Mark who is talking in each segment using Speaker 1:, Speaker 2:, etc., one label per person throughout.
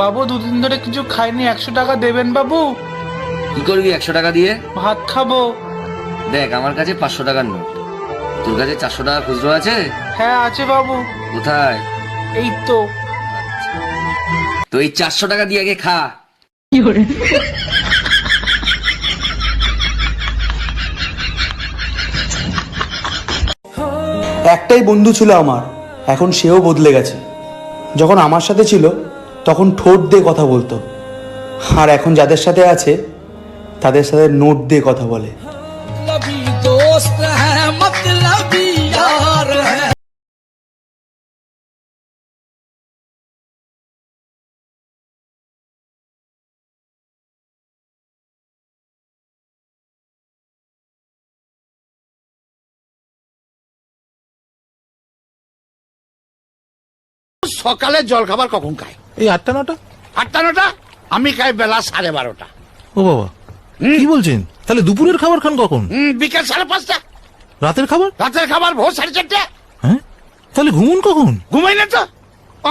Speaker 1: বাবু দুদিন ধরে কিছু খাইনি, 100 টাকা দেবেন বাবু?
Speaker 2: কি করবি 100 টাকা দিয়ে?
Speaker 1: ভাত খাবো।
Speaker 2: দেখ আমার কাছে 500 টাকার নোট, তোর কাছে 400 টাকা খুচরো আছে?
Speaker 1: হ্যাঁ আছে বাবু।
Speaker 2: কোথায়?
Speaker 1: এই তো।
Speaker 2: তো এই 400 টাকা দিয়ে আগে খা।
Speaker 3: একটাই বন্ধু ছিল আমার, এখন সেও বদলে গেছে। যখন আমার সাথে ছিল তখন ঠোঁট দিয়ে কথা বলতো, আর এখন যাদের সাথে আছে তাদের সাথে নোট দিয়ে কথা বলে।
Speaker 4: সকালে জল খাবার কখন খায়?
Speaker 5: এই 8টা 9টা।
Speaker 4: 8টা 9টা? আমি খাই বেলা 12:30।
Speaker 5: ও বাবা, কি বলছেন? তাহলে দুপুরের খাবার খান কখন?
Speaker 4: বিকেল 5:30।
Speaker 5: রাতের খাবার?
Speaker 4: রাতের খাবার ভোর 4:30।
Speaker 5: হ্যাঁ, তাহলে ঘুমুন কখন?
Speaker 4: ঘুমাই না তো,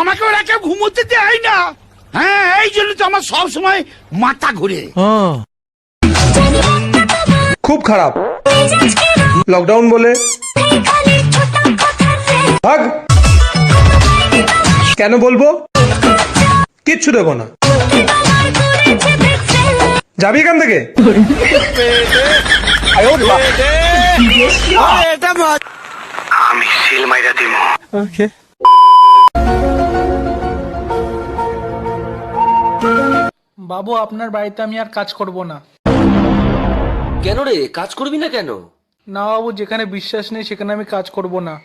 Speaker 4: আমাকে ওরা কেউ ঘুমোতে দেয় না। হ্যাঁ, এই জন্য তো আমার সব সময় মাথা ঘুরে।
Speaker 3: খুব খারাপ লকডাউন বলে ভাগ। কেন বলবো? কিচ্ছু দেবো না, যাবি এখান থেকে।
Speaker 4: আমি সিল মাইরা দিব।
Speaker 1: বাবু আপনার বাড়িতে আমি আর কাজ করব না।
Speaker 2: কেন রে, কাজ করবি না কেন?
Speaker 1: না বাবু, যেখানে বিশ্বাস নেই সেখানে আমি কাজ করব না।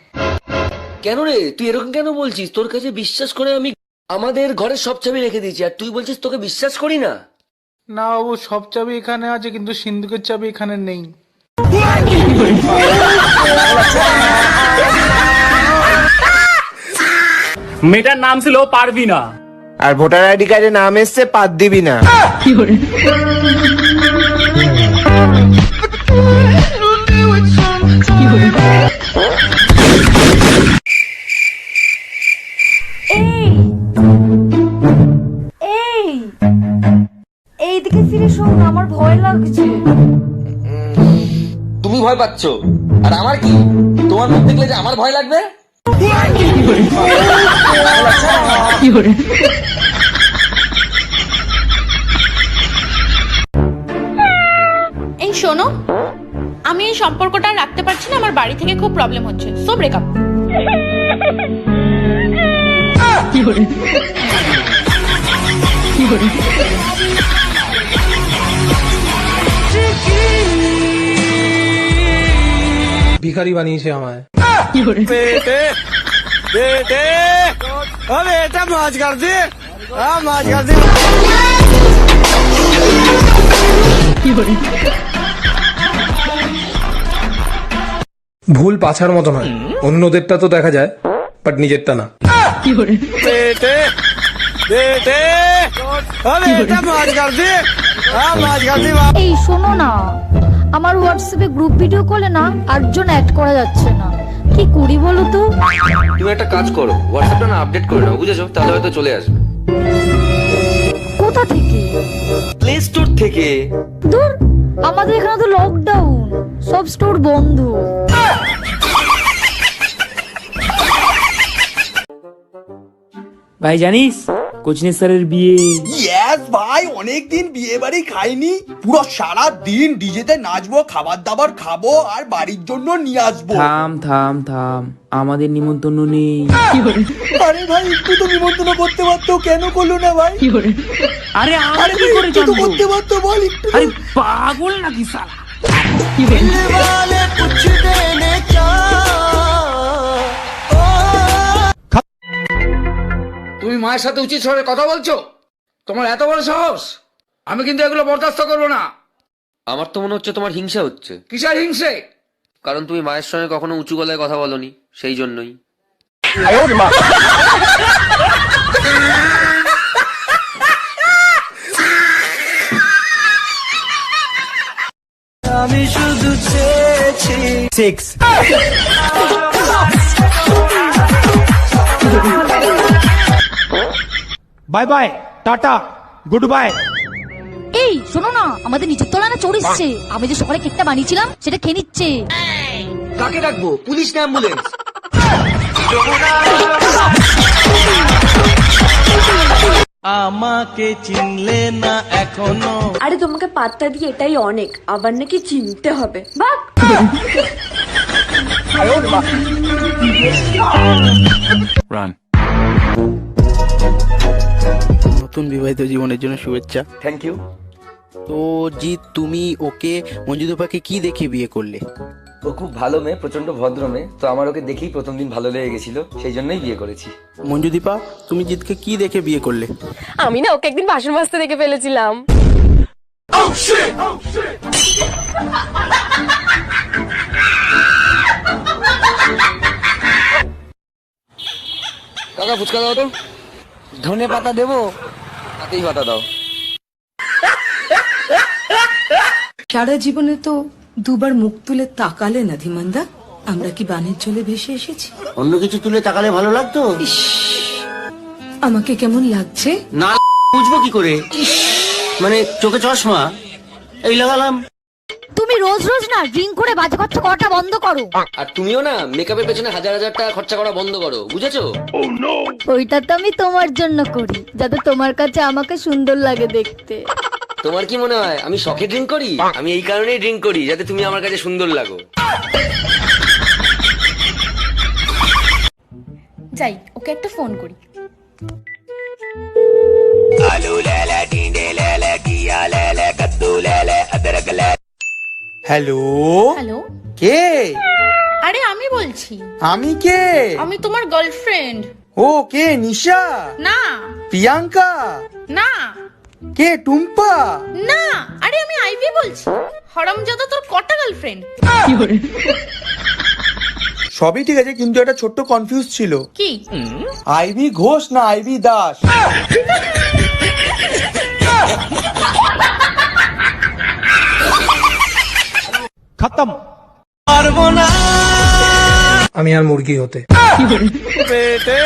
Speaker 2: কেন রে, তুই এরকম কেন বলছিস? তোর কাছে বিশ্বাস করে আমি আমাদের ঘরের সব চাবি রেখে দিয়েছি, আর তুই বলছিস তোকে বিশ্বাস করি না?
Speaker 1: না বাবু, সব চাবি এখানে আছে কিন্তু সিন্ধুকের চাবি এখানে নেই।
Speaker 6: মেয়েটার নাম ছিল পারভিনা,
Speaker 7: আর ভোটার আইডি কার্ডে নাম এসছে পাত দিবি না।
Speaker 8: এইদিকে ফিরে শোন, আমার ভয় লাগছে।
Speaker 2: তুমি ভয় পাচ্ছ আর আমার কি? তোমার মুখ দেখলে যে আমার ভয় লাগবে?
Speaker 9: এই শোনো, আমি এই সম্পর্কটা রাখতে পারছি না, আমার বাড়ি থেকে খুব প্রবলেম হচ্ছে, সো ব্রেকআপ।
Speaker 3: ভিখারি বানিয়েছে আমায়।
Speaker 7: এটা মাছ কাট দে, মাছ কাট দে।
Speaker 3: ভুল পাছার মতো নয়, অন্যদেরটা তো দেখা যায় বাট নিজেরটা না।
Speaker 8: এই শোনো না, আমার হোয়াটসঅ্যাপে গ্রুপ ভিডিও কলে না 8 জন অ্যাড করা যাচ্ছে না, কি করি বলো তো?
Speaker 2: তুমি একটা কাজ করো, হোয়াটসঅ্যাপটা না আপডেট করে নাও, বুঝেছো? তাহলে হয়তো চলে আসবে।
Speaker 8: কোথা থেকে?
Speaker 2: প্লে স্টোর থেকে।
Speaker 8: দূর, আমাদের এখানে তো লকডাউন, সব স্টোর বন্ধ।
Speaker 6: ভাই জানিস কোচনে স্যারের বিয়ে?
Speaker 10: ইয়েস ভাই, অনেকদিন বিয়ে বাড়ি খাইনি। পুরো সারা দিন ডিজেতে নাচবো, খাবার দাবার খাবো আর বাড়ির জন্য নিয়ে আসবো।
Speaker 6: থাম থাম থাম, আমাদের নিমন্ত্রণ নেই।
Speaker 10: আরে ভাই, একটু তো নিমন্ত্রণ করতে পারতো, কেন করলো না ভাই?
Speaker 6: আরে
Speaker 10: আরে
Speaker 6: কি করে
Speaker 10: একটু তো
Speaker 6: জানবো?
Speaker 10: করতে পারতো, বল একটু।
Speaker 6: আরে পাগল নাকি শালা?
Speaker 4: তুমি মায়ের সাথে উচিত স্বরে কথা বলছো? তোমার এত বড় সাহস! আমি কিন্তু এগুলো বরদাস্ত করবো না।
Speaker 2: আমার তো মনে হচ্ছে তোমার হিংসা হচ্ছে।
Speaker 4: কিসের হিংসে?
Speaker 2: কারণ তুমি মায়ের সঙ্গে কখনো উঁচু গলায় কথা বলনি, সেই জন্যই।
Speaker 7: আমি শুধু চেয়েছি sex. Bye bye, tata, good bye.
Speaker 8: এই শোনো না, আমাদের নিচের তলায় না চোর এসছে। আমি যে সকালে কেকটা বানিয়েছিলাম সেটা খেয়ে নিচ্ছে।
Speaker 2: কাকে ডাকবো, পুলিশ না অ্যাম্বুলেন্স?
Speaker 7: আমাকে চিনলে না এখনো।
Speaker 9: আরে তোমাকে পাত্তা দিয়ে এটাই অনেক, আবার নাকি চিনতে হবে। বাহ,
Speaker 6: নতুন বিবাহিত জীবনের জন্য শুভেচ্ছা।
Speaker 2: Thank you.
Speaker 6: তো জিৎ, তুমি ওকে মঞ্জুদোপাকে কি দেখে বিয়ে করলে?
Speaker 2: ও খুব ভালো মেয়ে, প্রচন্ড ভদ্র মেয়ে, তো আমার ওকে দেখেই প্রথম দিন ভালো লেগে গেছিল, সেই জন্যই বিয়ে করেছি।
Speaker 6: মঞ্জুদীপা, তুমি জিৎকে কি দেখে বিয়ে করলে?
Speaker 9: আমি না ওকে একদিন বাসন মাজতে দেখে ফেলেছিলাম।
Speaker 2: কাকা ফুচকা দাও তো।
Speaker 7: ধনে পাতা দেবো?
Speaker 2: হাতেই পাতা দাও।
Speaker 9: সারা জীবনে তো দুবার মুখ তুলে তাকালে না ধীমানদা, আমরা কি বানের জলে ভেসে এসেছি?
Speaker 7: অন্য কিছু তুলে তাকালে ভালো লাগতো।
Speaker 9: আমাকে কেমন লাগছে?
Speaker 7: না বুঝবো কি করে? মানে চোখে চশমা এই লাগালাম।
Speaker 8: তুমি রোজ রোজ না ড্রিঙ্ক করে বাজে খরচা করাটা বন্ধ করো।
Speaker 2: আর তুমিও না মেকআপের পেছনে হাজার হাজার টাকা খরচা করা বন্ধ করো, বুঝেছো?
Speaker 8: ওইটা তো আমি তোমার জন্য করি, যাতে তোমার কাছে আমাকে সুন্দর লাগে দেখতে।
Speaker 2: তোমার কি মনে হয় আমি শখে ড্রিঙ্ক করি? আমি এই কারণেই ড্রিঙ্ক করি, যাতে তুমি আমার কাছে সুন্দর লাগো।
Speaker 9: যাই, ওকে একটা ফোন করি।
Speaker 3: হ্যালো,
Speaker 9: হ্যালো,
Speaker 3: কে?
Speaker 9: আরে আমি বলছি।
Speaker 3: আমি কে?
Speaker 9: আমি তোমার গার্লফ্রেন্ড।
Speaker 3: ও কে? নিশা?
Speaker 9: না
Speaker 3: প্রিয়াঙ্কা?
Speaker 9: না
Speaker 3: কে? টুম্পা?
Speaker 9: না, আরে আমি আইভি বলছি। হরামজাদা, তোর কটা গার্লফ্রেন্ড?
Speaker 3: সবই ঠিক আছে, কিন্তু একটা ছোট্ট কনফিউজ ছিল।
Speaker 9: কি?
Speaker 3: আইভি ঘোষ না আইভি দাস?
Speaker 7: খতম। পারবো না
Speaker 5: আমি আর মুরগি হতে।
Speaker 7: পেটে